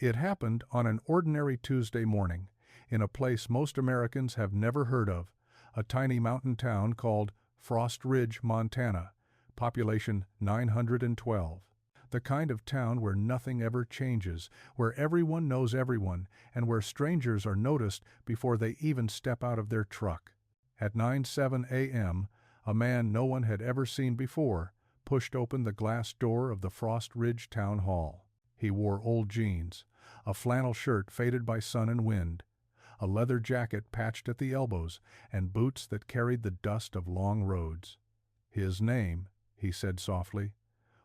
It happened on an ordinary Tuesday morning, in a place most Americans have never heard of, a tiny mountain town called Frost Ridge, Montana, population 912. The kind of town where nothing ever changes, where everyone knows everyone, and where strangers are noticed before they even step out of their truck. At 9:07 a.m., a man no one had ever seen before pushed open the glass door of the Frost Ridge Town Hall. He wore old jeans, a flannel shirt faded by sun and wind, a leather jacket patched at the elbows, and boots that carried the dust of long roads. His name, he said softly,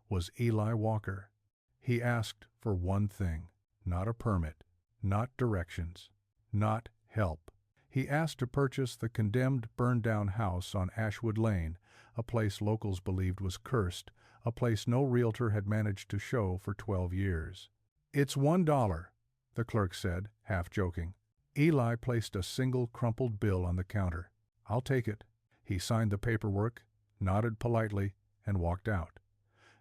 was Eli Walker. He asked for one thing, not a permit, not directions, not help. He asked to purchase the condemned, burned-down house on Ashwood Lane, a place locals believed was cursed, a place no realtor had managed to show for 12 years. "It's $1, the clerk said, half joking. Eli placed a single crumpled bill on the counter. "I'll take it." He signed the paperwork, nodded politely, and walked out.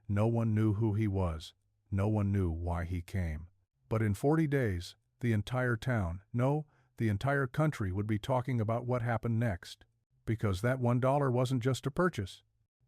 No one knew who he was. No one knew why he came. But in 40 days, the entire town, no, the entire country would be talking about what happened next. Because that $1 wasn't just a purchase.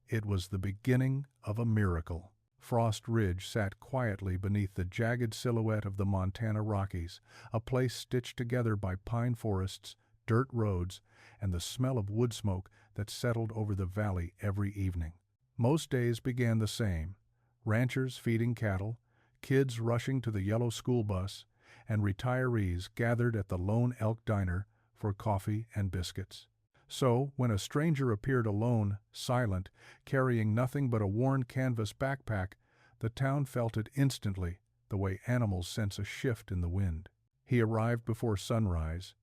It was the beginning of a miracle. Frost Ridge sat quietly beneath the jagged silhouette of the Montana Rockies, a place stitched together by pine forests, dirt roads, and the smell of wood smoke that settled over the valley every evening. Most days began the same: ranchers feeding cattle, kids rushing to the yellow school bus, and retirees gathered at the Lone Elk Diner for coffee and biscuits. So, when a stranger appeared alone, silent, carrying nothing but a worn canvas backpack, the town felt it instantly, the way animals sense a shift in the wind. He arrived before sunrise,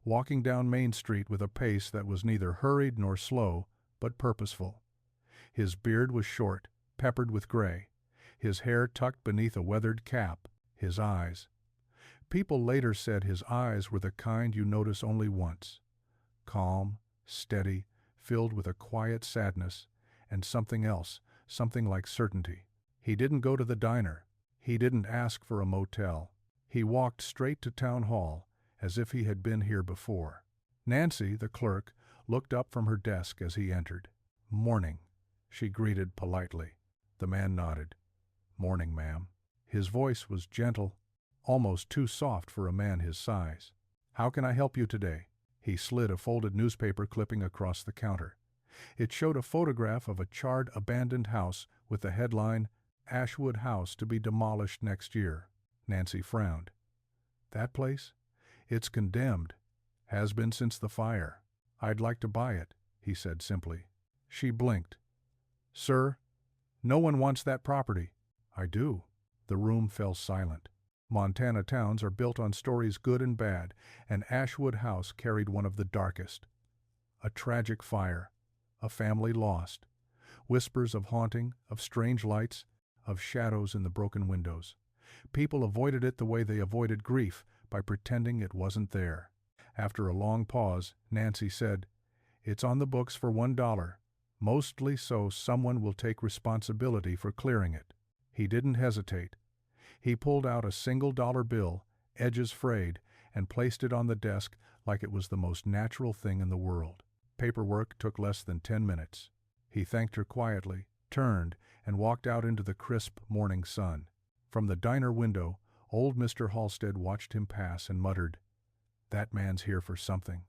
walking down Main Street with a pace that was neither hurried nor slow, but purposeful. His beard was short, peppered with gray, his hair tucked beneath a weathered cap, his eyes. People later said his eyes were the kind you notice only once. Calm, steady, filled with a quiet sadness, and something else, something like certainty. He didn't go to the diner. He didn't ask for a motel. He walked straight to town hall, as if he had been here before. Nancy, the clerk, looked up from her desk as he entered. "Morning," she greeted politely. The man nodded. "Morning, ma'am." His voice was gentle, almost too soft for a man his size. "How can I help you today?" He slid a folded newspaper clipping across the counter. It showed a photograph of a charred, abandoned house with the headline, "Ashwood House to be demolished next year." Nancy frowned. "That place? It's condemned. Has been since the fire. I'd like to buy it," he said simply. She blinked. "Sir, no one wants that property." "I do." The room fell silent. Montana towns are built on stories good and bad, and Ashwood House carried one of the darkest. A tragic fire, a family lost, whispers of haunting, of strange lights, of shadows in the broken windows. People avoided it the way they avoided grief, by pretending it wasn't there. After a long pause, Nancy said, "It's on the books for $1, mostly so someone will take responsibility for clearing it." He didn't hesitate. He pulled out a single dollar bill, edges frayed, and placed it on the desk like it was the most natural thing in the world. Paperwork took less than 10 minutes. He thanked her quietly, turned, and walked out into the crisp morning sun. From the diner window, old Mr. Halstead watched him pass and muttered, "That man's here for something.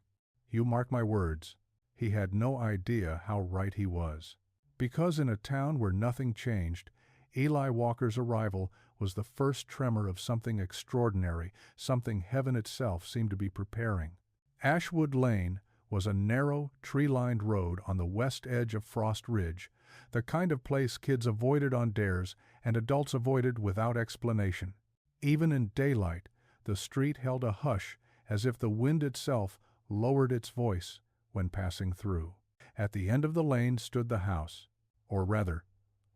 You mark my words." He had no idea how right he was. Because in a town where nothing changed, Eli Walker's arrival was the first tremor of something extraordinary, something heaven itself seemed to be preparing. Ashwood Lane was a narrow, tree-lined road on the west edge of Frost Ridge, the kind of place kids avoided on dares and adults avoided without explanation. Even in daylight, the street held a hush as if the wind itself lowered its voice when passing through. At the end of the lane stood the house, or rather,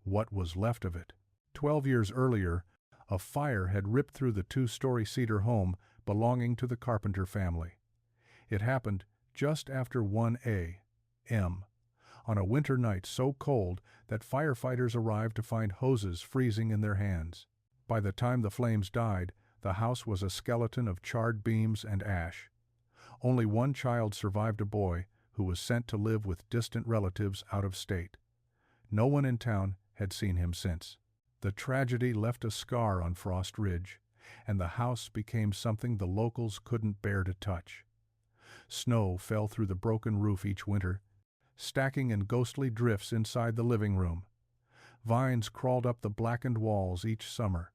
what was left of it. 12 years earlier, a fire had ripped through the 2-story cedar home belonging to the Carpenter family. It happened just after 1 a.m., on a winter night so cold that firefighters arrived to find hoses freezing in their hands. By the time the flames died, The house was a skeleton of charred beams and ash. Only one child survived, a boy who was sent to live with distant relatives out of state. No one in town had seen him since. The tragedy left a scar on Frost Ridge, and the house became something the locals couldn't bear to touch. Snow fell through the broken roof each winter, stacking in ghostly drifts inside the living room. Vines crawled up the blackened walls each summer,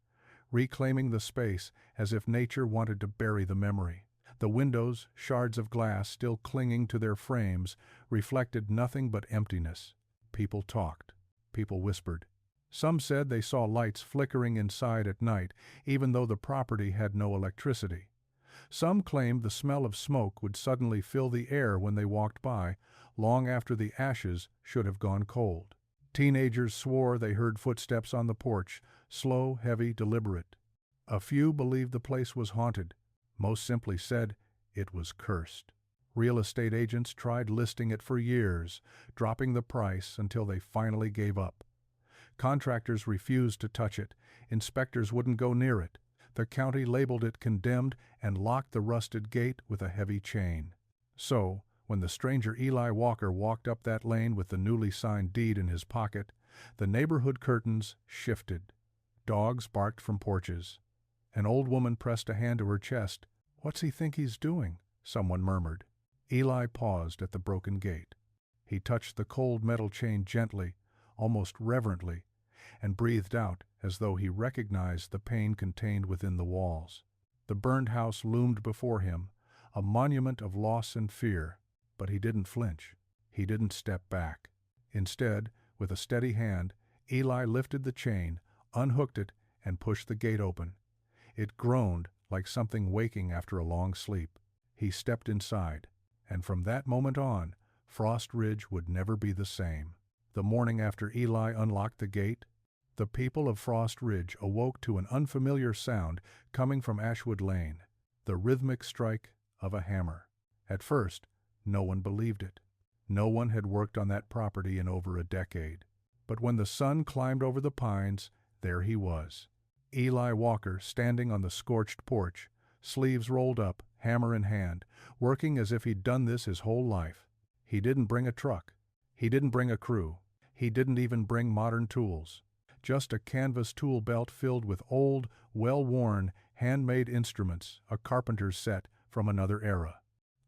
reclaiming the space as if nature wanted to bury the memory. The windows, shards of glass still clinging to their frames, reflected nothing but emptiness. People talked. People whispered. Some said they saw lights flickering inside at night, even though the property had no electricity. Some claimed the smell of smoke would suddenly fill the air when they walked by, long after the ashes should have gone cold. Teenagers swore they heard footsteps on the porch, slow, heavy, deliberate. A few believed the place was haunted. Most simply said it was cursed. Real estate agents tried listing it for years, dropping the price until they finally gave up. Contractors refused to touch it. Inspectors wouldn't go near it. The county labeled it condemned and locked the rusted gate with a heavy chain. So, when the stranger Eli Walker walked up that lane with the newly signed deed in his pocket, the neighborhood curtains shifted. Dogs barked from porches. An old woman pressed a hand to her chest. "What's he think he's doing?" someone murmured. Eli paused at the broken gate. He touched the cold metal chain gently, almost reverently, and breathed out as though he recognized the pain contained within the walls. The burned house loomed before him, a monument of loss and fear, but he didn't flinch. He didn't step back. Instead, with a steady hand, Eli lifted the chain, unhooked it, and pushed the gate open. It groaned like something waking after a long sleep. He stepped inside, and from that moment on, Frost Ridge would never be the same. The morning after Eli unlocked the gate, the people of Frost Ridge awoke to an unfamiliar sound coming from Ashwood Lane, the rhythmic strike of a hammer. At first, no one believed it. No one had worked on that property in over a decade. But when the sun climbed over the pines, there he was. Eli Walker standing on the scorched porch, sleeves rolled up, hammer in hand, working as if he'd done this his whole life. He didn't bring a truck. He didn't bring a crew. He didn't even bring modern tools. Just a canvas tool belt filled with old, well-worn, handmade instruments, a carpenter's set from another era.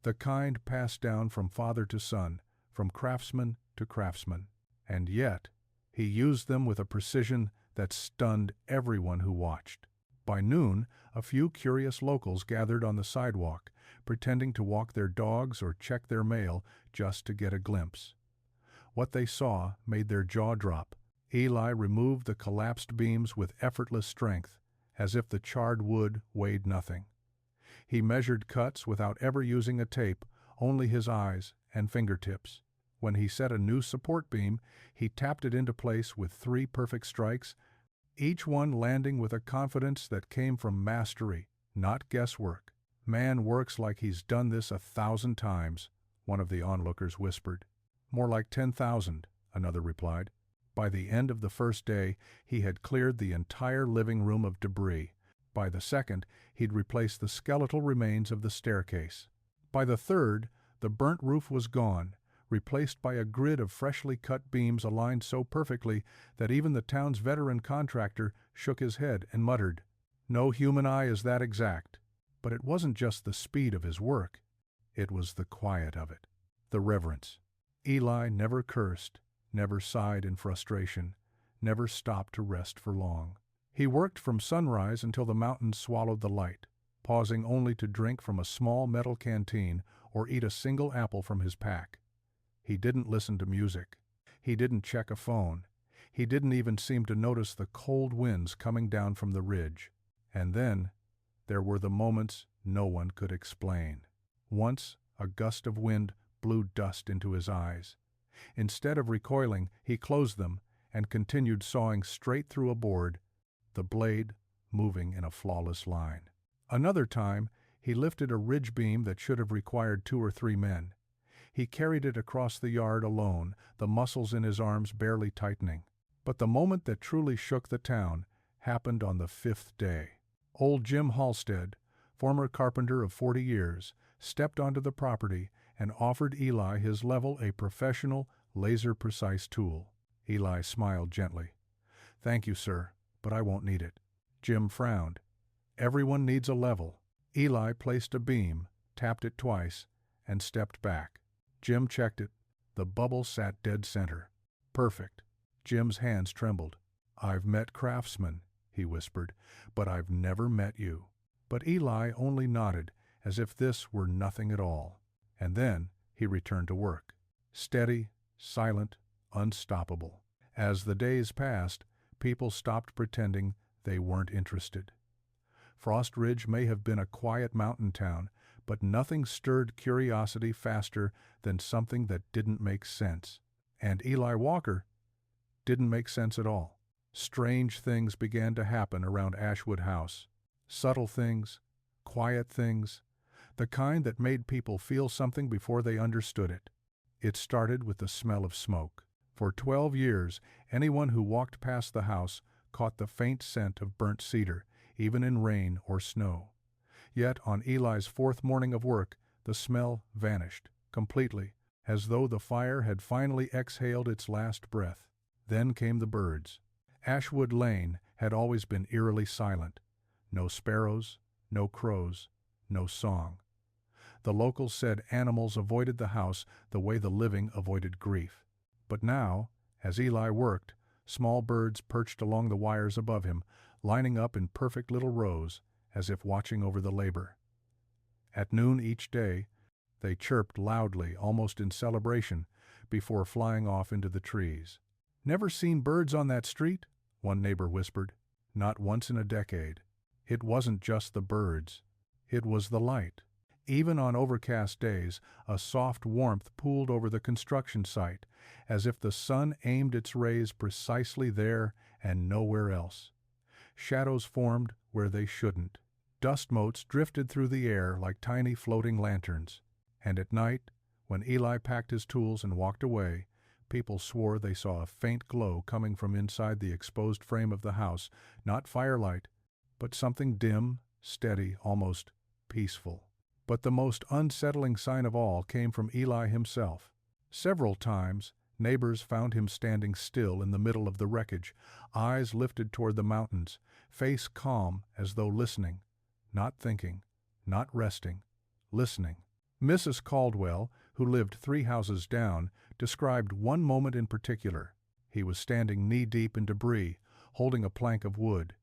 The kind passed down from father to son, from craftsman to craftsman. And yet, he used them with a precision that stunned everyone who watched. By noon, a few curious locals gathered on the sidewalk, pretending to walk their dogs or check their mail just to get a glimpse. What they saw made their jaw drop. Eli removed the collapsed beams with effortless strength, as if the charred wood weighed nothing. He measured cuts without ever using a tape, only his eyes and fingertips. When he set a new support beam, he tapped it into place with 3 perfect strikes, each one landing with a confidence that came from mastery, not guesswork. "Man works like he's done this 1,000 times, one of the onlookers whispered. "More like 10,000, another replied. By the end of the first day, he had cleared the entire living room of debris. By the second, he'd replaced the skeletal remains of the staircase. By the third, the burnt roof was gone, replaced by a grid of freshly cut beams aligned so perfectly that even the town's veteran contractor shook his head and muttered, "No human eye is that exact." But it wasn't just the speed of his work. It was the quiet of it, the reverence. Eli never cursed, never sighed in frustration, never stopped to rest for long. He worked from sunrise until the mountains swallowed the light, pausing only to drink from a small metal canteen or eat a single apple from his pack. He didn't listen to music. He didn't check a phone. He didn't even seem to notice the cold winds coming down from the ridge. And then, there were the moments no one could explain. Once, a gust of wind blew dust into his eyes. Instead of recoiling, he closed them and continued sawing straight through a board, the blade moving in a flawless line. Another time, he lifted a ridge beam that should have required 2 or 3 men. He carried it across the yard alone, the muscles in his arms barely tightening. But the moment that truly shook the town happened on the 5th day. Old Jim Halstead, former carpenter of 40 years, stepped onto the property and offered Eli his level, a professional, laser-precise tool. Eli smiled gently. "Thank you, sir, but I won't need it." Jim frowned. "Everyone needs a level." Eli placed a beam, tapped it twice, and stepped back. Jim checked it. The bubble sat dead center. "Perfect." Jim's hands trembled. "I've met craftsmen," he whispered, "but I've never met you." But Eli only nodded, as if this were nothing at all. And then he returned to work. Steady, silent, unstoppable. As the days passed, people stopped pretending they weren't interested. Frost Ridge may have been a quiet mountain town, but nothing stirred curiosity faster than something that didn't make sense. And Eli Walker didn't make sense at all. Strange things began to happen around Ashwood House. Subtle things, quiet things, the kind that made people feel something before they understood it. It started with the smell of smoke. For 12 years, anyone who walked past the house caught the faint scent of burnt cedar, even in rain or snow. Yet on Eli's 4th morning of work, the smell vanished completely, as though the fire had finally exhaled its last breath. Then came the birds. Ashwood Lane had always been eerily silent. No sparrows, no crows, no song. The locals said animals avoided the house the way the living avoided grief. But now, as Eli worked, small birds perched along the wires above him, lining up in perfect little rows, as if watching over the labor. At noon each day, they chirped loudly, almost in celebration, before flying off into the trees. "Never seen birds on that street?" one neighbor whispered. "Not once in a decade." It wasn't just the birds. It was the light. Even on overcast days, a soft warmth pooled over the construction site, as if the sun aimed its rays precisely there and nowhere else. Shadows formed where they shouldn't. Dust motes drifted through the air like tiny floating lanterns. And at night, when Eli packed his tools and walked away, people swore they saw a faint glow coming from inside the exposed frame of the house, not firelight, but something dim, steady, almost peaceful. But the most unsettling sign of all came from Eli himself. Several times, neighbors found him standing still in the middle of the wreckage, eyes lifted toward the mountains, face calm as though listening, not thinking, not resting, listening. Mrs. Caldwell, who lived 3 houses down, described one moment in particular. He was standing knee-deep in debris, holding a plank of wood.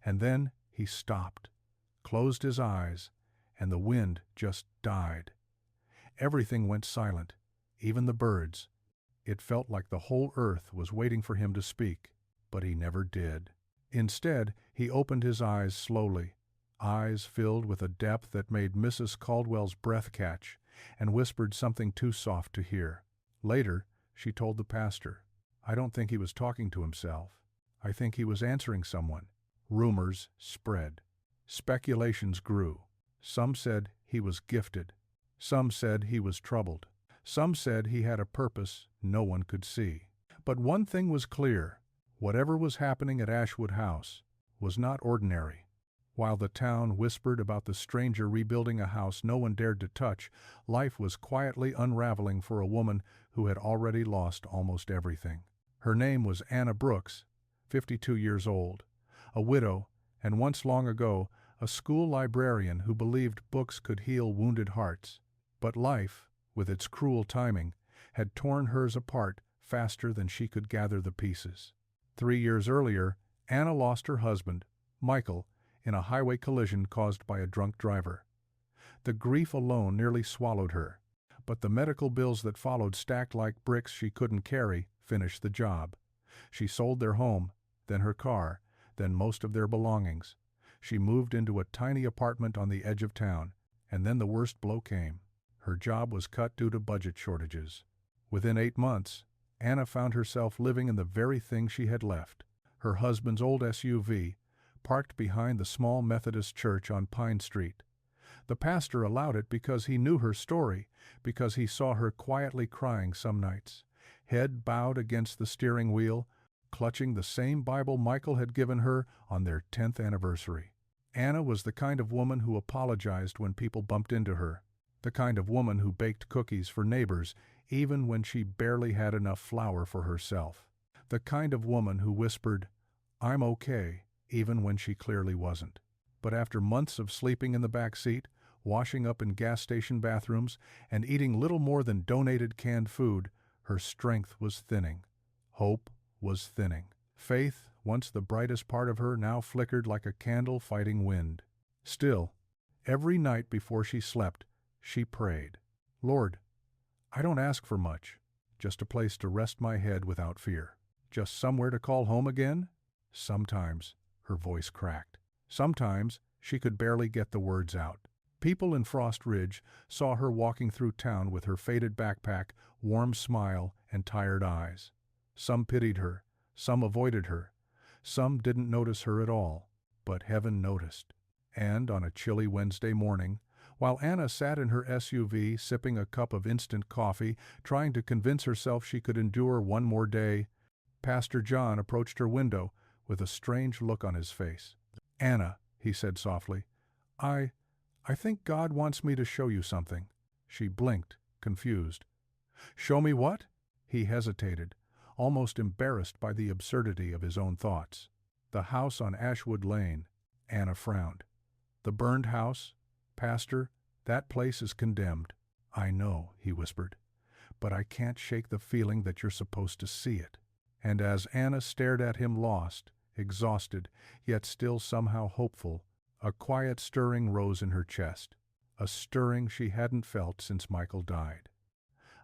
And then he stopped, closed his eyes, and the wind just died. Everything went silent, even the birds. It felt like the whole earth was waiting for him to speak, but he never did. Instead, he opened his eyes slowly, eyes filled with a depth that made Mrs. Caldwell's breath catch, and whispered something too soft to hear. Later, she told the pastor, "I don't think he was talking to himself. I think he was answering someone." Rumors spread. Speculations grew. Some said he was gifted. Some said he was troubled. Some said he had a purpose no one could see. But one thing was clear. Whatever was happening at Ashwood House was not ordinary. While the town whispered about the stranger rebuilding a house no one dared to touch, life was quietly unraveling for a woman who had already lost almost everything. Her name was Anna Brooks, 52 years old, a widow, and once long ago, a school librarian who believed books could heal wounded hearts. But life, with its cruel timing, had torn hers apart faster than she could gather the pieces. 3 years earlier, Anna lost her husband, Michael, in a highway collision caused by a drunk driver. The grief alone nearly swallowed her, but the medical bills that followed, stacked like bricks she couldn't carry, finished the job. She sold their home, then her car, then most of their belongings. She moved into a tiny apartment on the edge of town, and then the worst blow came. Her job was cut due to budget shortages. Within 8 months, Anna found herself living in the very thing she had left. Her husband's old SUV, parked behind the small Methodist church on Pine Street. The pastor allowed it because he knew her story, because he saw her quietly crying some nights, head bowed against the steering wheel, clutching the same Bible Michael had given her on their 10th anniversary. Anna was the kind of woman who apologized when people bumped into her, the kind of woman who baked cookies for neighbors even when she barely had enough flour for herself, the kind of woman who whispered, "I'm okay," even when she clearly wasn't. But after months of sleeping in the back seat, washing up in gas station bathrooms, and eating little more than donated canned food, her strength was thinning. Hope was thinning. Faith, once the brightest part of her, now flickered like a candle fighting wind. Still, every night before she slept, she prayed, "Lord, I don't ask for much, just a place to rest my head without fear. Just somewhere to call home again?" Sometimes her voice cracked. Sometimes she could barely get the words out. People in Frost Ridge saw her walking through town with her faded backpack, warm smile, and tired eyes. Some pitied her, some avoided her, some didn't notice her at all, but heaven noticed. And on a chilly Wednesday morning, while Anna sat in her SUV sipping a cup of instant coffee, trying to convince herself she could endure one more day, Pastor John approached her window with a strange look on his face. "Anna," he said softly, I think God wants me to show you something." She blinked, confused. "Show me what?" He hesitated, almost embarrassed by the absurdity of his own thoughts. "The house on Ashwood Lane." Anna frowned. "The burned house? Pastor, that place is condemned." "I know," he whispered, "but I can't shake the feeling that you're supposed to see it." And as Anna stared at him lost, exhausted, yet still somehow hopeful, a quiet stirring rose in her chest, a stirring she hadn't felt since Michael died,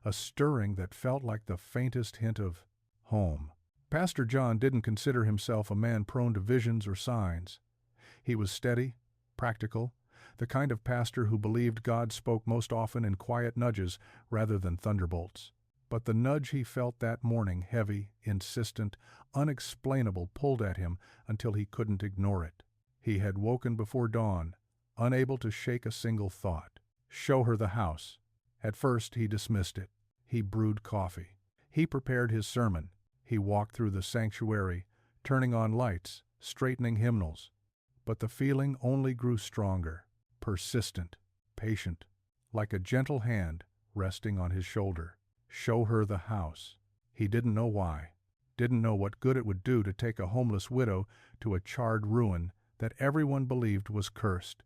a stirring that felt like the faintest hint of home. Pastor John didn't consider himself a man prone to visions or signs. He was steady, practical, the kind of pastor who believed God spoke most often in quiet nudges rather than thunderbolts. But the nudge he felt that morning, heavy, insistent, unexplainable, pulled at him until he couldn't ignore it. He had woken before dawn, unable to shake a single thought. Show her the house. At first he dismissed it. He brewed coffee. He prepared his sermon. He walked through the sanctuary, turning on lights, straightening hymnals. But the feeling only grew stronger, persistent, patient, like a gentle hand resting on his shoulder. Show her the house. He didn't know why, didn't know what good it would do to take a homeless widow to a charred ruin that everyone believed was cursed.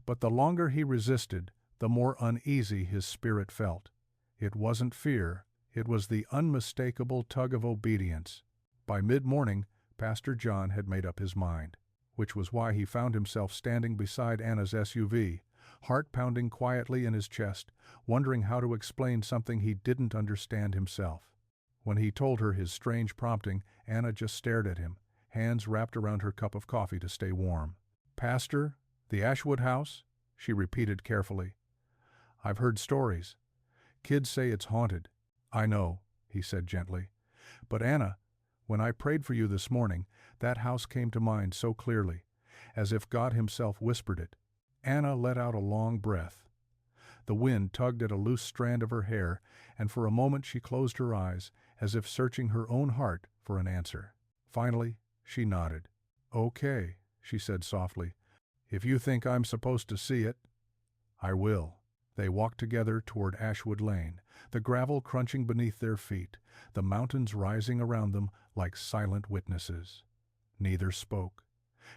But the longer he resisted, the more uneasy his spirit felt. It wasn't fear, it was the unmistakable tug of obedience. By mid-morning, Pastor John had made up his mind, which was why he found himself standing beside Anna's SUV, heart pounding quietly in his chest, wondering how to explain something he didn't understand himself. When he told her his strange prompting, Anna just stared at him, hands wrapped around her cup of coffee to stay warm. "Pastor, the Ashwood house?" she repeated carefully. "I've heard stories. Kids say it's haunted." "I know," he said gently. "But Anna, when I prayed for you this morning, that house came to mind so clearly, as if God himself whispered it." Anna let out a long breath. The wind tugged at a loose strand of her hair, and for a moment she closed her eyes, as if searching her own heart for an answer. Finally, she nodded. "Okay," she said softly. "If you think I'm supposed to see it, I will." They walked together toward Ashwood Lane, the gravel crunching beneath their feet, the mountains rising around them like silent witnesses. Neither spoke.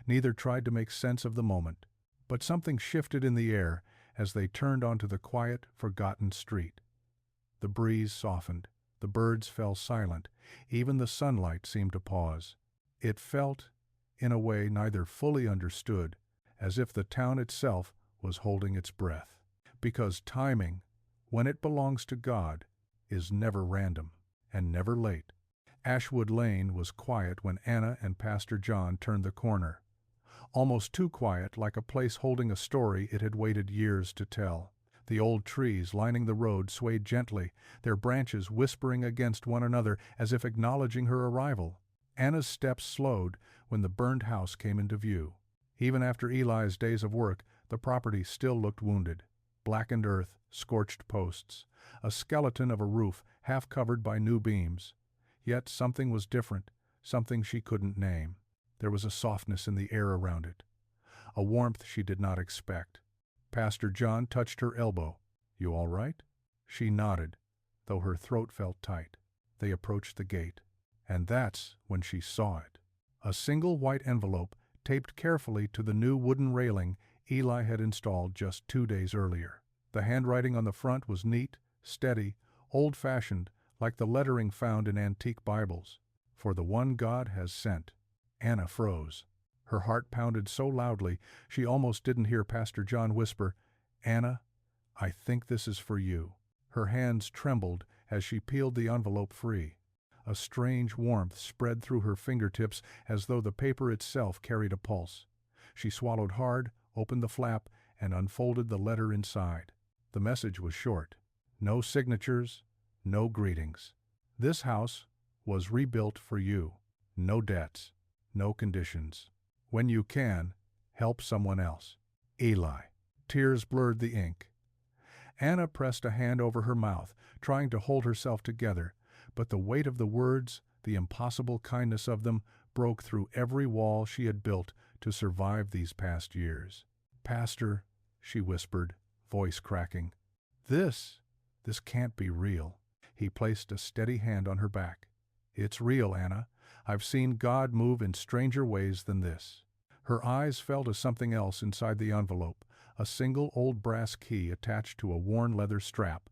Neither tried to make sense of the moment. But something shifted in the air as they turned onto the quiet, forgotten street. The breeze softened. The birds fell silent. Even the sunlight seemed to pause. It felt, in a way neither fully understood, as if the town itself was holding its breath. Because timing, when it belongs to God, is never random and never late. Ashwood Lane was quiet when Anna and Pastor John turned the corner. Almost too quiet, like a place holding a story it had waited years to tell. The old trees lining the road swayed gently, their branches whispering against one another as if acknowledging her arrival. Anna's steps slowed when the burned house came into view. Even after Eli's days of work, the property still looked wounded. Blackened earth, scorched posts, a skeleton of a roof half covered by new beams. Yet something was different, something she couldn't name. There was a softness in the air around it, a warmth she did not expect. Pastor John touched her elbow. "You all right?" She nodded, though her throat felt tight. They approached the gate. And that's when she saw it. A single white envelope taped carefully to the new wooden railing Eli had installed just 2 days earlier. The handwriting on the front was neat, steady, old-fashioned, like the lettering found in antique Bibles. "For the one God has sent." Anna froze. Her heart pounded so loudly she almost didn't hear Pastor John whisper, "Anna, I think this is for you." Her hands trembled as she peeled the envelope free. A strange warmth spread through her fingertips as though the paper itself carried a pulse. She swallowed hard, opened the flap, and unfolded the letter inside. The message was short. No signatures, no greetings. This house was rebuilt for you. No debts, no conditions. When you can, help someone else. Eli. Tears blurred the ink. Anna pressed a hand over her mouth, trying to hold herself together, but the weight of the words, the impossible kindness of them, broke through every wall she had built to survive these past years. "Pastor," she whispered, voice cracking, This can't be real." He placed a steady hand on her back. "It's real, Anna. I've seen God move in stranger ways than this." Her eyes fell to something else inside the envelope, a single old brass key attached to a worn leather strap.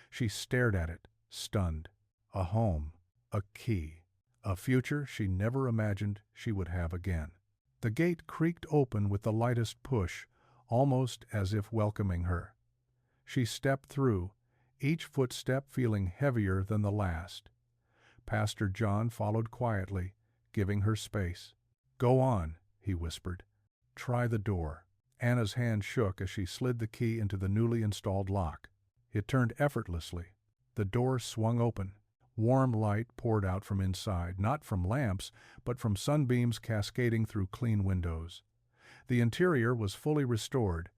She stared at it, stunned. A home, a key, a future she never imagined she would have again. The gate creaked open with the lightest push, almost as if welcoming her. She stepped through, each footstep feeling heavier than the last. Pastor John followed quietly, giving her space. "Go on," he whispered. "Try the door." Anna's hand shook as she slid the key into the newly installed lock. It turned effortlessly. The door swung open. Warm light poured out from inside, not from lamps, but from sunbeams cascading through clean windows. The interior was fully restored.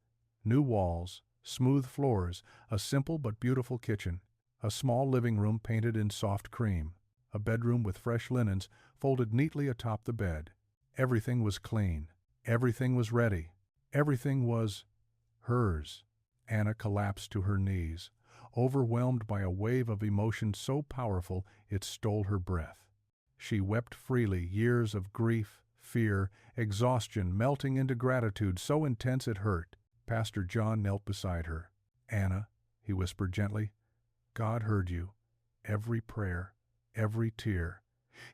New walls, smooth floors, a simple but beautiful kitchen, a small living room painted in soft cream, a bedroom with fresh linens folded neatly atop the bed. Everything was clean. Everything was ready. Everything was hers. Anna collapsed to her knees, overwhelmed by a wave of emotion so powerful it stole her breath. She wept freely, years of grief, fear, exhaustion melting into gratitude so intense it hurt. Pastor John knelt beside her. "Anna," he whispered gently, "God heard you. Every prayer, every tear.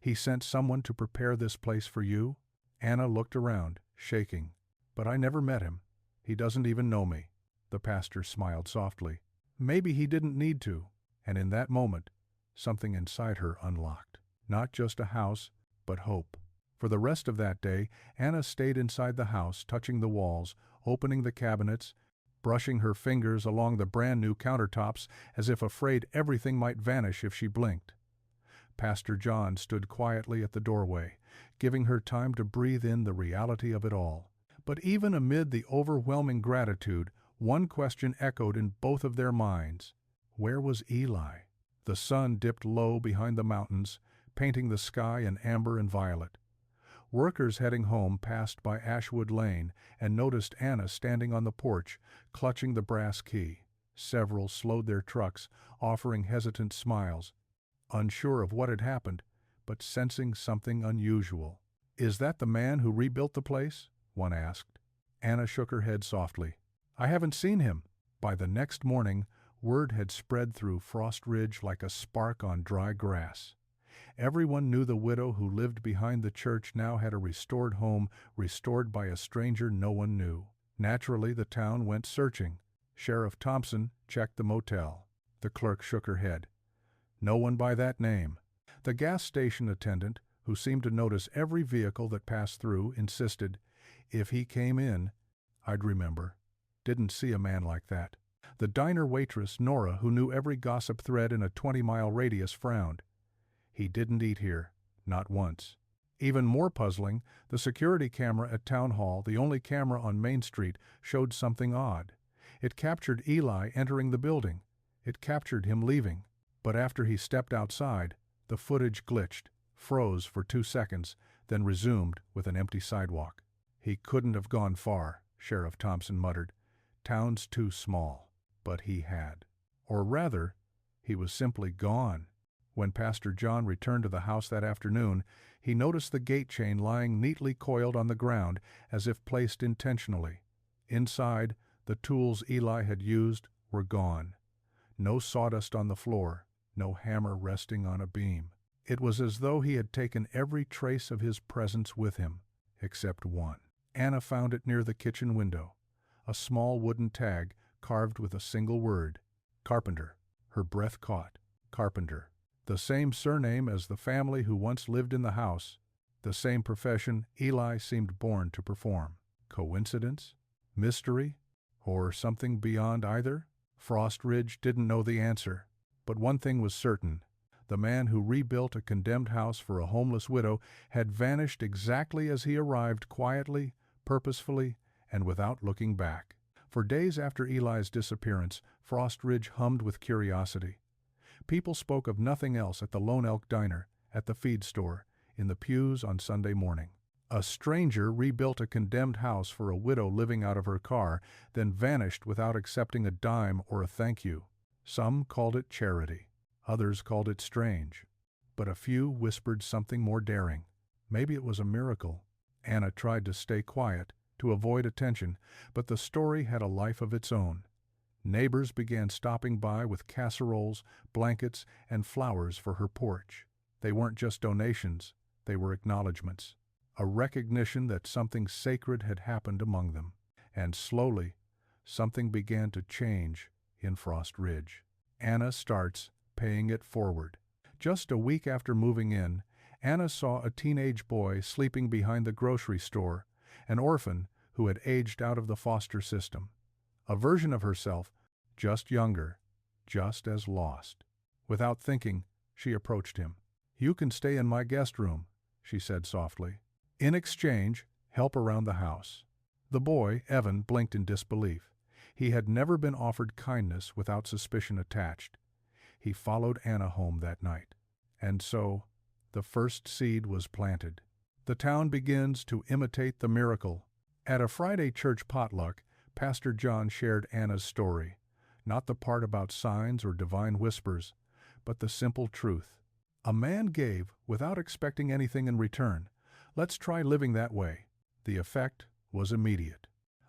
He sent someone to prepare this place for you." Anna looked around, shaking. "But I never met him. He doesn't even know me." The pastor smiled softly. Maybe he didn't need to. And in that moment, something inside her unlocked. Not just a house, but hope. For the rest of that day, Anna stayed inside the house, touching the walls, opening the cabinets, brushing her fingers along the brand-new countertops as if afraid everything might vanish if she blinked. Pastor John stood quietly at the doorway, giving her time to breathe in the reality of it all. But even amid the overwhelming gratitude, one question echoed in both of their minds. Where was Eli? The sun dipped low behind the mountains, painting the sky in amber and violet. Workers heading home passed by Ashwood Lane and noticed Anna standing on the porch, clutching the brass key. Several slowed their trucks, offering hesitant smiles, unsure of what had happened, but sensing something unusual. "Is that the man who rebuilt the place?" one asked. Anna shook her head softly. "I haven't seen him." By the next morning, word had spread through Frost Ridge like a spark on dry grass. Everyone knew the widow who lived behind the church now had a restored home, restored by a stranger no one knew. Naturally, the town went searching. Sheriff Thompson checked the motel. The clerk shook her head. No one by that name. The gas station attendant, who seemed to notice every vehicle that passed through, insisted, "If he came in, I'd remember. Didn't see a man like that." The diner waitress, Nora, who knew every gossip thread in a 20-mile radius, frowned. "He didn't eat here. Not once." Even more puzzling, the security camera at Town Hall, the only camera on Main Street, showed something odd. It captured Eli entering the building. It captured him leaving. But after he stepped outside, the footage glitched, froze for 2 seconds, then resumed with an empty sidewalk. He couldn't have gone far, Sheriff Thompson muttered. Town's too small. But he had. Or rather, he was simply gone. When Pastor John returned to the house that afternoon, he noticed the gate chain lying neatly coiled on the ground as if placed intentionally. Inside, the tools Eli had used were gone. No sawdust on the floor, no hammer resting on a beam. It was as though he had taken every trace of his presence with him, except one. Anna found it near the kitchen window, a small wooden tag carved with a single word, Carpenter. Her breath caught. Carpenter. The same surname as the family who once lived in the house, the same profession Eli seemed born to perform. Coincidence? Mystery? Or something beyond either? Frost Ridge didn't know the answer, but one thing was certain. The man who rebuilt a condemned house for a homeless widow had vanished exactly as he arrived, quietly, purposefully, and without looking back. For days after Eli's disappearance, Frost Ridge hummed with curiosity. People spoke of nothing else at the Lone Elk Diner, at the feed store, in the pews on Sunday morning. A stranger rebuilt a condemned house for a widow living out of her car, then vanished without accepting a dime or a thank you. Some called it charity. Others called it strange. But a few whispered something more daring. Maybe it was a miracle. Anna tried to stay quiet, to avoid attention, but the story had a life of its own. Neighbors began stopping by with casseroles, blankets, and flowers for her porch. They weren't just donations, they were acknowledgments. A recognition that something sacred had happened among them. And slowly, something began to change in Frost Ridge. Anna starts paying it forward. Just a week after moving in, Anna saw a teenage boy sleeping behind the grocery store, an orphan who had aged out of the foster system. A version of herself, just younger, just as lost. Without thinking, she approached him. "You can stay in my guest room," she said softly. In exchange, help around the house. The boy, Evan, blinked in disbelief. He had never been offered kindness without suspicion attached. He followed Anna home that night. And so, the first seed was planted. The town begins to imitate the miracle. At a Friday church potluck, Pastor John shared Anna's story. Not the part about signs or divine whispers, but the simple truth. A man gave without expecting anything in return. Let's try living that way. The effect was immediate.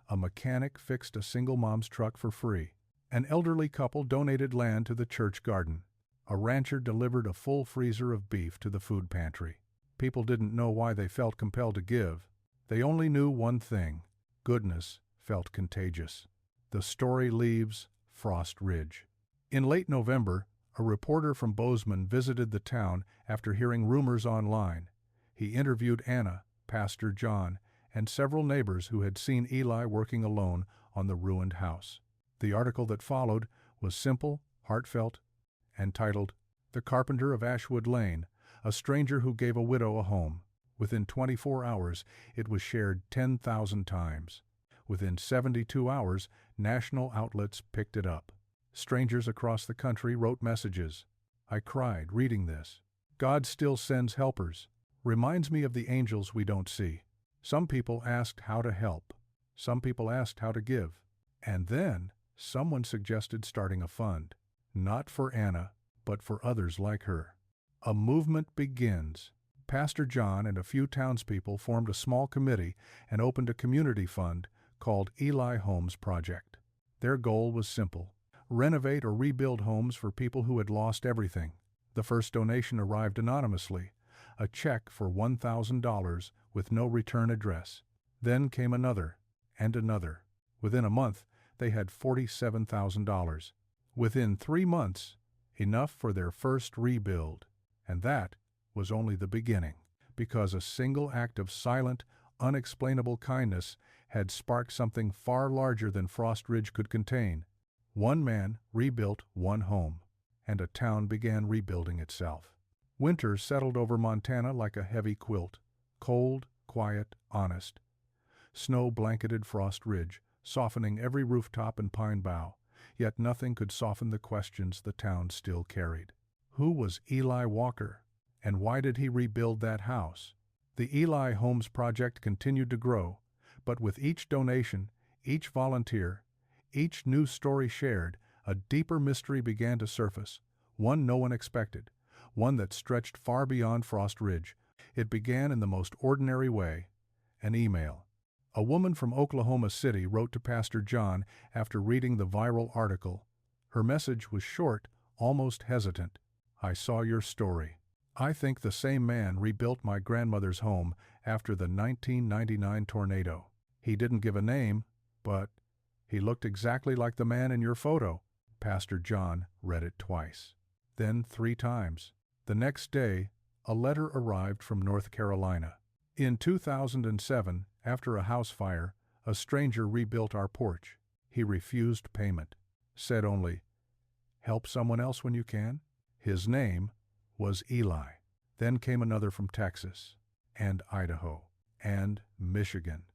A mechanic fixed a single mom's truck for free. An elderly couple donated land to the church garden. A rancher delivered a full freezer of beef to the food pantry. People didn't know why they felt compelled to give. They only knew one thing: goodness felt contagious. The story leaves Frost Ridge. In late November, a reporter from Bozeman visited the town after hearing rumors online. He interviewed Anna, Pastor John, and several neighbors who had seen Eli working alone on the ruined house. The article that followed was simple, heartfelt, and titled, "The Carpenter of Ashwood Lane, a Stranger Who Gave a Widow a Home." Within 24 hours, it was shared 10,000 times. Within 72 hours, national outlets picked it up. Strangers across the country wrote messages. "I cried reading this. God still sends helpers. Reminds me of the angels we don't see." Some people asked how to help. Some people asked how to give. And then, someone suggested starting a fund. Not for Anna, but for others like her. A movement begins. Pastor John and a few townspeople formed a small committee and opened a community fund called Eli Homes Project. Their goal was simple: renovate or rebuild homes for people who had lost everything. The first donation arrived anonymously, a check for $1,000 with no return address. Then came another, and another. Within a month, they had $47,000. Within 3 months, enough for their first rebuild. And that was only the beginning, because a single act of silent, unexplainable kindness had sparked something far larger than Frost Ridge could contain. One man rebuilt one home, and a town began rebuilding itself. Winter settled over Montana like a heavy quilt, cold, quiet, honest. Snow blanketed Frost Ridge, softening every rooftop and pine bough, yet nothing could soften the questions the town still carried. Who was Eli Walker, and why did he rebuild that house? The Eli Homes Project continued to grow, But with each donation, each volunteer, each new story shared, a deeper mystery began to surface, one no one expected, one that stretched far beyond Frost Ridge. It began in the most ordinary way, an email. A woman from Oklahoma City wrote to Pastor John after reading the viral article. Her message was short, almost hesitant. "I saw your story. I think the same man rebuilt my grandmother's home after the 1999 tornado. He didn't give a name, but he looked exactly like the man in your photo." Pastor John read it twice, then 3 times. The next day, a letter arrived from North Carolina. "In 2007, after a house fire, a stranger rebuilt our porch. He refused payment, said only, 'Help someone else when you can.' His name was Eli." Then came another from Texas, and Idaho, and Michigan.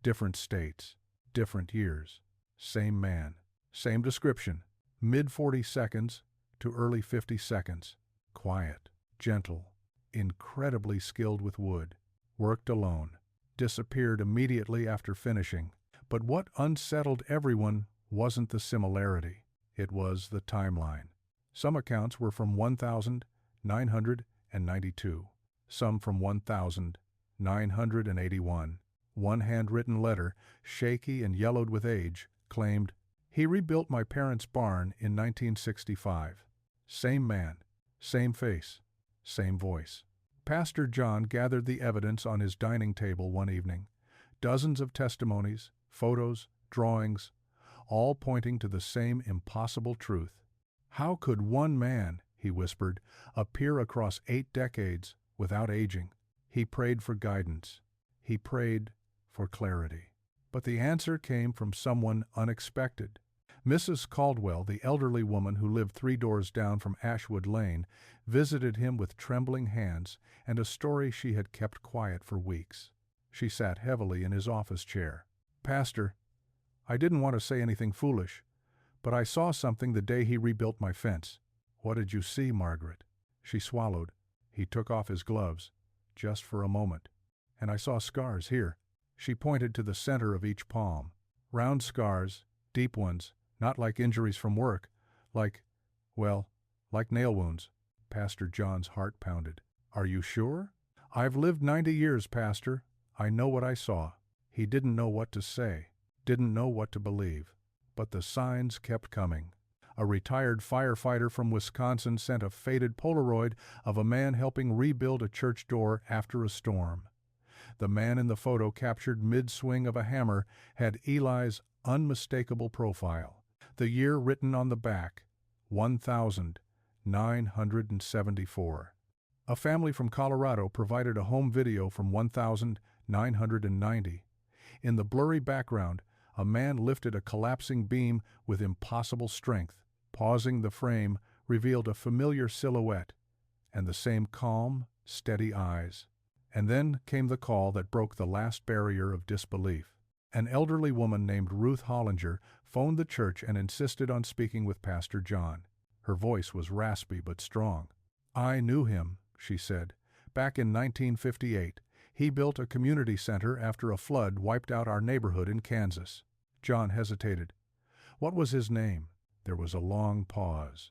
Different states, different years. Same man, same description. Mid-40 seconds to early 50 seconds. Quiet, gentle, incredibly skilled with wood. Worked alone. Disappeared immediately after finishing. But what unsettled everyone wasn't the similarity. It was the timeline. Some accounts were from 1992, some from 1981. One handwritten letter, shaky and yellowed with age, claimed, "He rebuilt my parents' barn in 1965. Same man, same face, same voice." Pastor John gathered the evidence on his dining table one evening. Dozens of testimonies, photos, drawings, all pointing to the same impossible truth. "How could one man," he whispered, "appear across 8 decades without aging?" He prayed for guidance. He prayed for clarity. But the answer came from someone unexpected. Mrs. Caldwell, the elderly woman who lived 3 doors down from Ashwood Lane, visited him with trembling hands and a story she had kept quiet for weeks. She sat heavily in his office chair. "Pastor, I didn't want to say anything foolish, but I saw something the day he rebuilt my fence." "What did you see, Margaret?" She swallowed. He took off his gloves, just for a moment. "And I saw scars here." She pointed to the center of each palm. Round scars, deep ones, not like injuries from work, like nail wounds. Pastor John's heart pounded. "Are you sure?" "I've lived 90 years, Pastor. I know what I saw." He didn't know what to say, didn't know what to believe. But the signs kept coming. A retired firefighter from Wisconsin sent a faded Polaroid of a man helping rebuild a church door after a storm. The man in the photo, captured mid-swing of a hammer, had Eli's unmistakable profile. The year written on the back, 1974. A family from Colorado provided a home video from 1990. In the blurry background, a man lifted a collapsing beam with impossible strength. Pausing the frame revealed a familiar silhouette and the same calm, steady eyes. And then came the call that broke the last barrier of disbelief. An elderly woman named Ruth Hollinger phoned the church and insisted on speaking with Pastor John. Her voice was raspy but strong. "I knew him," she said. "Back in 1958, he built a community center after a flood wiped out our neighborhood in Kansas." John hesitated. "What was his name?" There was a long pause.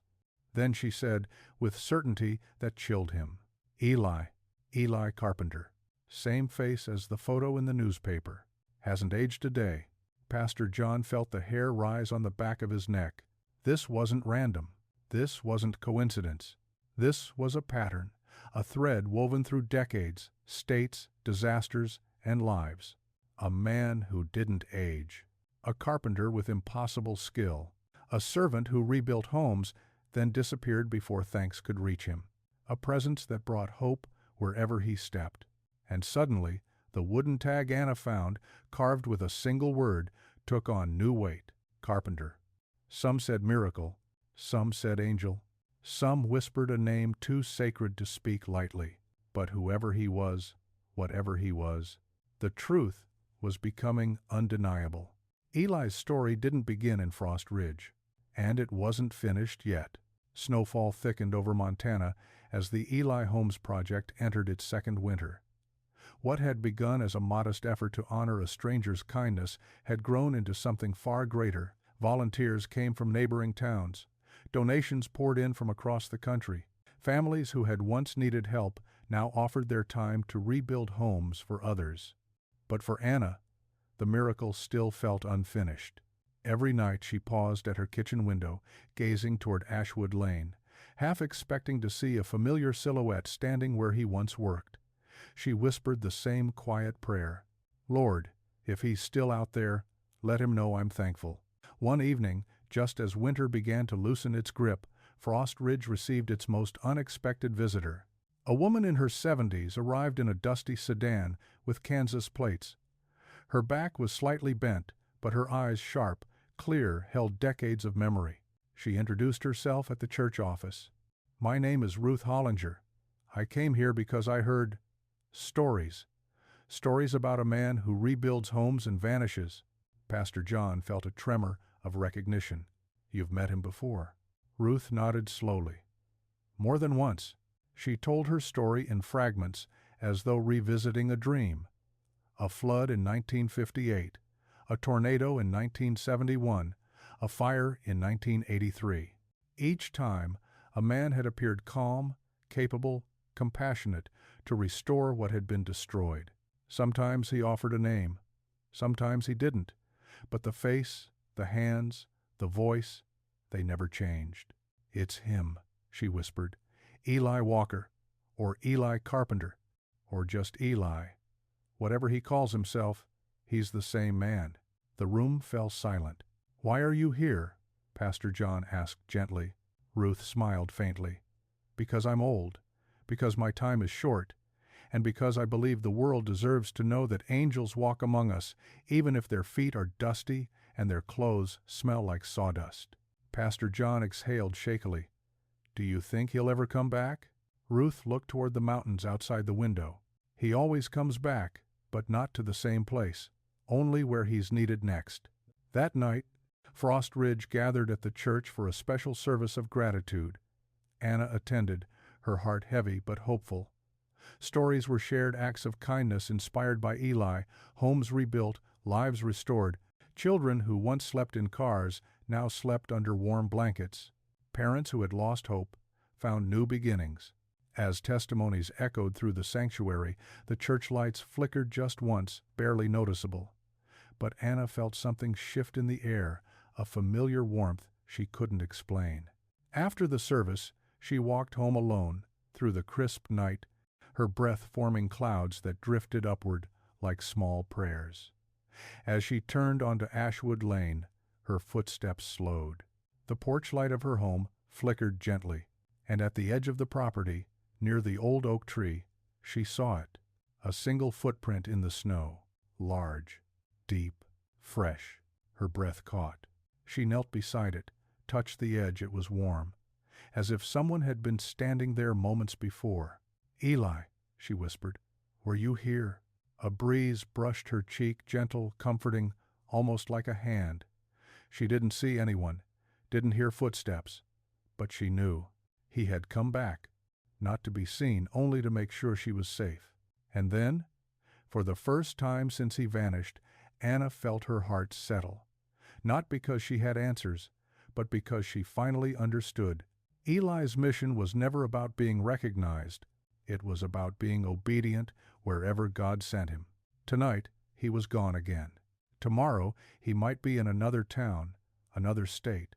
Then she said, with certainty that chilled him, "Eli Carpenter. Same face as the photo in the newspaper. Hasn't aged a day." Pastor John felt the hair rise on the back of his neck. This wasn't random. This wasn't coincidence. This was a pattern, a thread woven through decades, states, disasters, and lives. A man who didn't age. A carpenter with impossible skill. A servant who rebuilt homes, then disappeared before thanks could reach him. A presence that brought hope wherever he stepped. And suddenly, the wooden tag Anna found, carved with a single word, took on new weight. Carpenter. Some said miracle, some said angel, some whispered a name too sacred to speak lightly. But whoever he was, whatever he was, the truth was becoming undeniable. Eli's story didn't begin in Frost Ridge, and it wasn't finished yet. Snowfall thickened over Montana as the Eli Homes project entered its second winter. What had begun as a modest effort to honor a stranger's kindness had grown into something far greater. Volunteers came from neighboring towns. Donations poured in from across the country. Families who had once needed help now offered their time to rebuild homes for others. But for Anna, the miracle still felt unfinished. Every night she paused at her kitchen window, gazing toward Ashwood Lane, half expecting to see a familiar silhouette standing where he once worked. She whispered the same quiet prayer, "Lord, if he's still out there, let him know I'm thankful." One evening, just as winter began to loosen its grip, Frost Ridge received its most unexpected visitor. A woman in her 70s arrived in a dusty sedan with Kansas plates. Her back was slightly bent, but her eyes sharp, clear, held decades of memory. She introduced herself at the church office. "My name is Ruth Hollinger. I came here because I heard stories. Stories about a man who rebuilds homes and vanishes." Pastor John felt a tremor of recognition. "You've met him before." Ruth nodded slowly. "More than once." She told her story in fragments, as though revisiting a dream. A flood in 1958, a tornado in 1971, a fire in 1983. Each time, a man had appeared calm, capable, compassionate to restore what had been destroyed. Sometimes he offered a name. Sometimes he didn't. But the face, the hands, the voice, they never changed. "It's him," she whispered. "Eli Walker, or Eli Carpenter, or just Eli. Whatever he calls himself, he's the same man." The room fell silent. "Why are you here?" Pastor John asked gently. Ruth smiled faintly. "Because I'm old, because my time is short, and because I believe the world deserves to know that angels walk among us, even if their feet are dusty and their clothes smell like sawdust." Pastor John exhaled shakily. "Do you think he'll ever come back?" Ruth looked toward the mountains outside the window. "He always comes back, but not to the same place, only where he's needed next." That night, Frost Ridge gathered at the church for a special service of gratitude. Anna attended, her heart heavy but hopeful. Stories were shared, acts of kindness inspired by Eli, homes rebuilt, lives restored. Children who once slept in cars now slept under warm blankets. Parents who had lost hope found new beginnings. As testimonies echoed through the sanctuary, the church lights flickered just once, barely noticeable. But Anna felt something shift in the air, a familiar warmth she couldn't explain. After the service, she walked home alone, through the crisp night, her breath forming clouds that drifted upward like small prayers. As she turned onto Ashwood Lane, her footsteps slowed. The porch light of her home flickered gently, and at the edge of the property, near the old oak tree, she saw it, a single footprint in the snow, large, deep, fresh. Her breath caught. She knelt beside it, touched the edge. It was warm, as if someone had been standing there moments before. "Eli," she whispered, "were you here?" A breeze brushed her cheek, gentle, comforting, almost like a hand. She didn't see anyone, didn't hear footsteps, but she knew. He had come back, not to be seen, only to make sure she was safe. And then, for the first time since he vanished, Anna felt her heart settle. Not because she had answers, but because she finally understood. Eli's mission was never about being recognized. It was about being obedient wherever God sent him. Tonight, he was gone again. Tomorrow, he might be in another town, another state,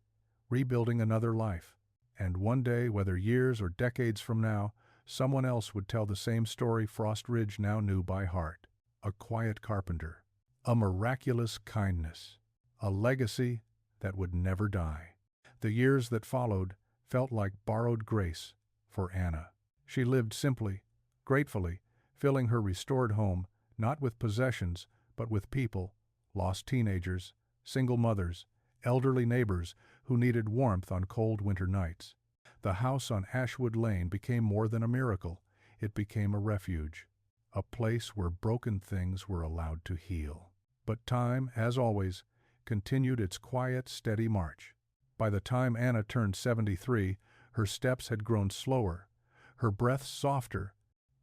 rebuilding another life. And one day, whether years or decades from now, someone else would tell the same story Frost Ridge now knew by heart. A quiet carpenter, a miraculous kindness, a legacy that would never die. The years that followed felt like borrowed grace for Anna. She lived simply, gratefully, filling her restored home, not with possessions, but with people, lost teenagers, single mothers, elderly neighbors who needed warmth on cold winter nights. The house on Ashwood Lane became more than a miracle. It became a refuge, a place where broken things were allowed to heal. But time, as always, continued its quiet, steady march. By the time Anna turned 73, her steps had grown slower, her breath softer.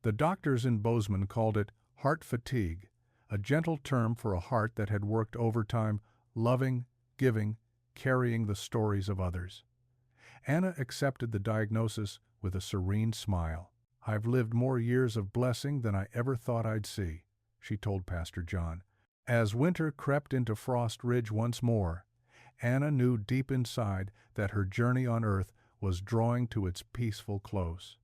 The doctors in Bozeman called it Heart fatigue, a gentle term for a heart that had worked overtime, loving, giving, carrying the stories of others. Anna accepted the diagnosis with a serene smile. "I've lived more years of blessing than I ever thought I'd see," she told Pastor John. As winter crept into Frost Ridge once more, Anna knew deep inside that her journey on earth was drawing to its peaceful close.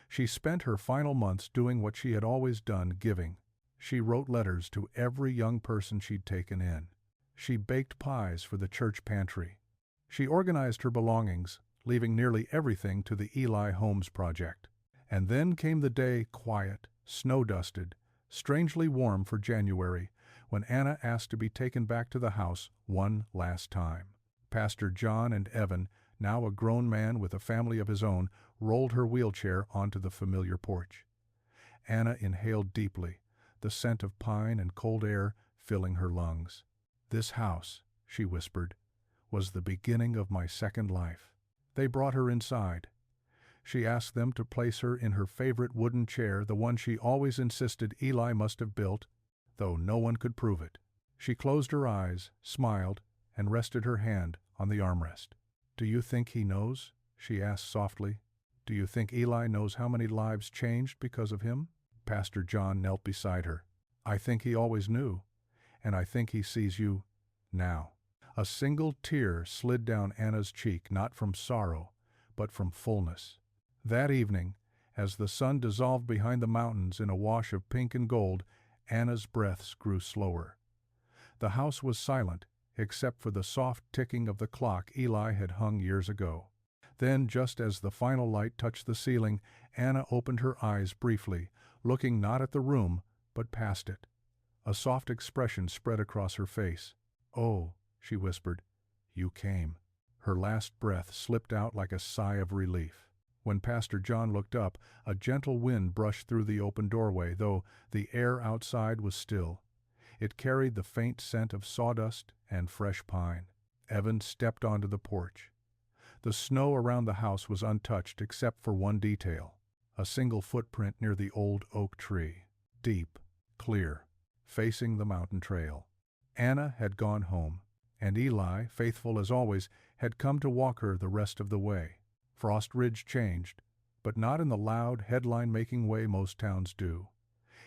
She spent her final months doing what she had always done, giving. She wrote letters to every young person she'd taken in. She baked pies for the church pantry. She organized her belongings, leaving nearly everything to the Eli Homes Project. And then came the day, quiet, snow-dusted, strangely warm for January, when Anna asked to be taken back to the house one last time. Pastor John and Evan, now a grown man with a family of his own, rolled her wheelchair onto the familiar porch. Anna inhaled deeply, the scent of pine and cold air filling her lungs. "This house," she whispered, "was the beginning of my second life." They brought her inside. She asked them to place her in her favorite wooden chair, the one she always insisted Eli must have built, though no one could prove it. She closed her eyes, smiled, and rested her hand on the armrest. "Do you think he knows?" she asked softly. "Do you think Eli knows how many lives changed because of him?" Pastor John knelt beside her. "I think he always knew, and I think he sees you now." A single tear slid down Anna's cheek, not from sorrow, but from fullness. That evening, as the sun dissolved behind the mountains in a wash of pink and gold, Anna's breaths grew slower. The house was silent, except for the soft ticking of the clock Eli had hung years ago. Then, just as the final light touched the ceiling, Anna opened her eyes briefly, looking not at the room, but past it. A soft expression spread across her face. "Oh," she whispered, "you came." Her last breath slipped out like a sigh of relief. When Pastor John looked up, a gentle wind brushed through the open doorway, though the air outside was still. It carried the faint scent of sawdust and fresh pine. Evan stepped onto the porch. The snow around the house was untouched except for one detail: a single footprint near the old oak tree. Deep, clear, facing the mountain trail. Anna had gone home, and Eli, faithful as always, had come to walk her the rest of the way. Frost Ridge changed, but not in the loud, headline-making way most towns do.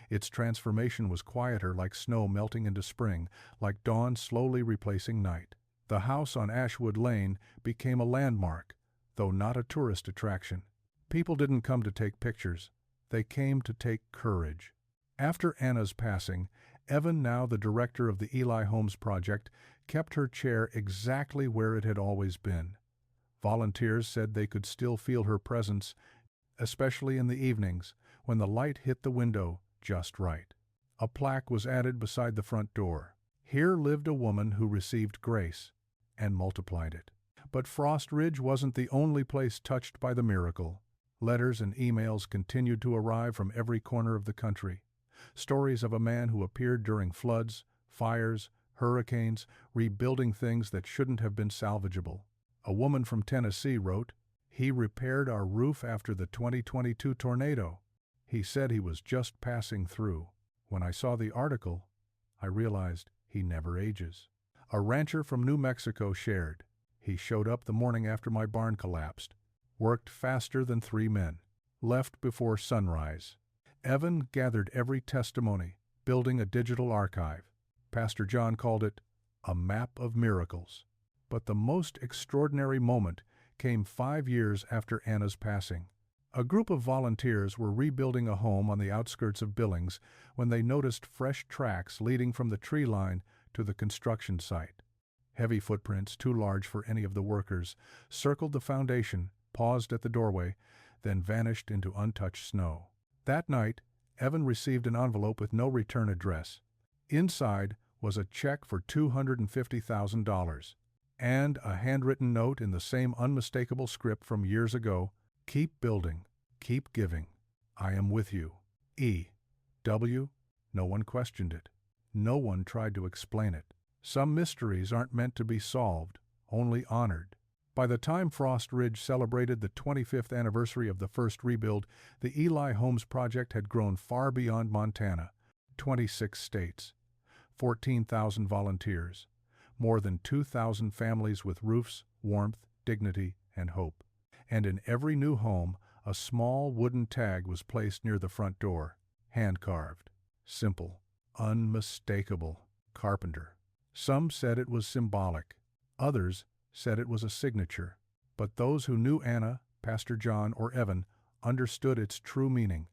Its transformation was quieter, like snow melting into spring, like dawn slowly replacing night. The house on Ashwood Lane became a landmark, though not a tourist attraction. People didn't come to take pictures. They came to take courage. After Anna's passing, Evan, now the director of the Eli Homes Project, kept her chair exactly where it had always been. Volunteers said they could still feel her presence, especially in the evenings, when the light hit the window just right. A plaque was added beside the front door. Here lived a woman who received grace and multiplied it. But Frost Ridge wasn't the only place touched by the miracle. Letters and emails continued to arrive from every corner of the country. Stories of a man who appeared during floods, fires, hurricanes, rebuilding things that shouldn't have been salvageable. A woman from Tennessee wrote, "He repaired our roof after the 2022 tornado. He said he was just passing through. When I saw the article, I realized he never ages." A rancher from New Mexico shared, "He showed up the morning after my barn collapsed, worked faster than 3 men, left before sunrise." Evan gathered every testimony, building a digital archive. Pastor John called it a map of miracles. But the most extraordinary moment came 5 years after Anna's passing. A group of volunteers were rebuilding a home on the outskirts of Billings when they noticed fresh tracks leading from the tree line to the construction site. Heavy footprints, too large for any of the workers, circled the foundation, paused at the doorway, then vanished into untouched snow. That night, Evan received an envelope with no return address. Inside was a check for $250,000 and a handwritten note in the same unmistakable script from years ago: "Keep building, keep giving. I am with you. E. W." No one questioned it. No one tried to explain it. Some mysteries aren't meant to be solved, only honored. By the time Frost Ridge celebrated the 25th anniversary of the first rebuild, the Eli Homes Project had grown far beyond Montana. 26 states, 14,000 volunteers, more than 2,000 families with roofs, warmth, dignity, and hope. And in every new home, a small wooden tag was placed near the front door, hand-carved, simple, unmistakable, Carpenter. Some said it was symbolic. Others said it was a signature. But those who knew Anna, Pastor John, or Evan understood its true meaning,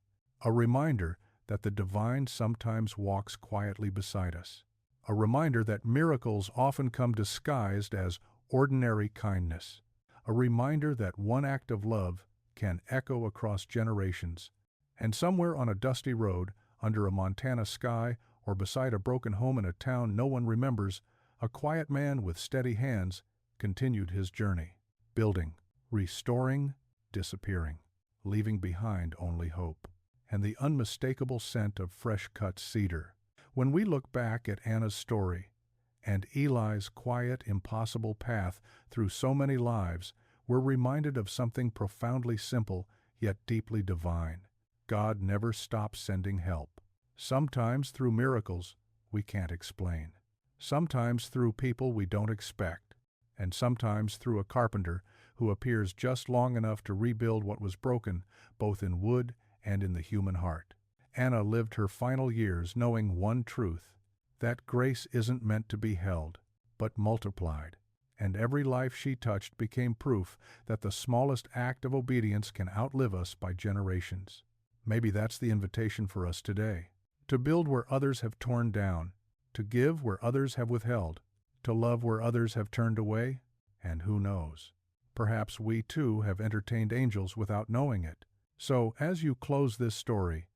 a reminder that the divine sometimes walks quietly beside us, a reminder that miracles often come disguised as ordinary kindness, a reminder that one act of love can echo across generations, and somewhere on a dusty road, under a Montana sky, or beside a broken home in a town no one remembers, a quiet man with steady hands continued his journey, building, restoring, disappearing, leaving behind only hope, and the unmistakable scent of fresh-cut cedar. When we look back at Anna's story and Eli's quiet, impossible path through so many lives, we're reminded of something profoundly simple yet deeply divine. God never stops sending help. Sometimes through miracles we can't explain. Sometimes through people we don't expect. And sometimes through a carpenter who appears just long enough to rebuild what was broken, both in wood and in the human heart. Anna lived her final years knowing one truth, that grace isn't meant to be held, but multiplied. And every life she touched became proof that the smallest act of obedience can outlive us by generations. Maybe that's the invitation for us today. To build where others have torn down, to give where others have withheld, to love where others have turned away, and who knows, perhaps we too have entertained angels without knowing it. So, as you close this story,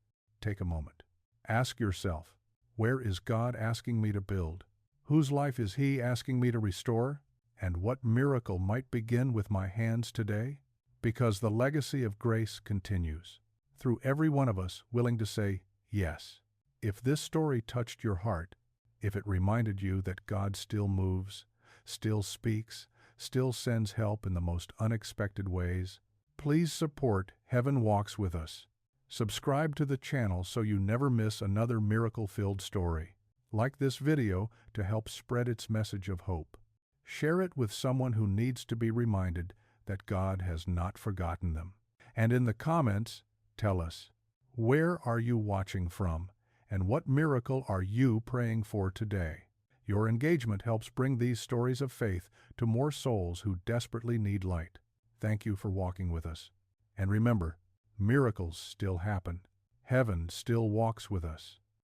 take a moment. Ask yourself, where is God asking me to build? Whose life is He asking me to restore? And what miracle might begin with my hands today? Because the legacy of grace continues, through every one of us willing to say yes. If this story touched your heart, if it reminded you that God still moves, still speaks, still sends help in the most unexpected ways, please support Heaven Walks With Us. Subscribe to the channel so you never miss another miracle-filled story. Like this video to help spread its message of hope. Share it with someone who needs to be reminded that God has not forgotten them. And in the comments, tell us, where are you watching from? And what miracle are you praying for today? Your engagement helps bring these stories of faith to more souls who desperately need light. Thank you for walking with us. And remember, miracles still happen. Heaven still walks with us.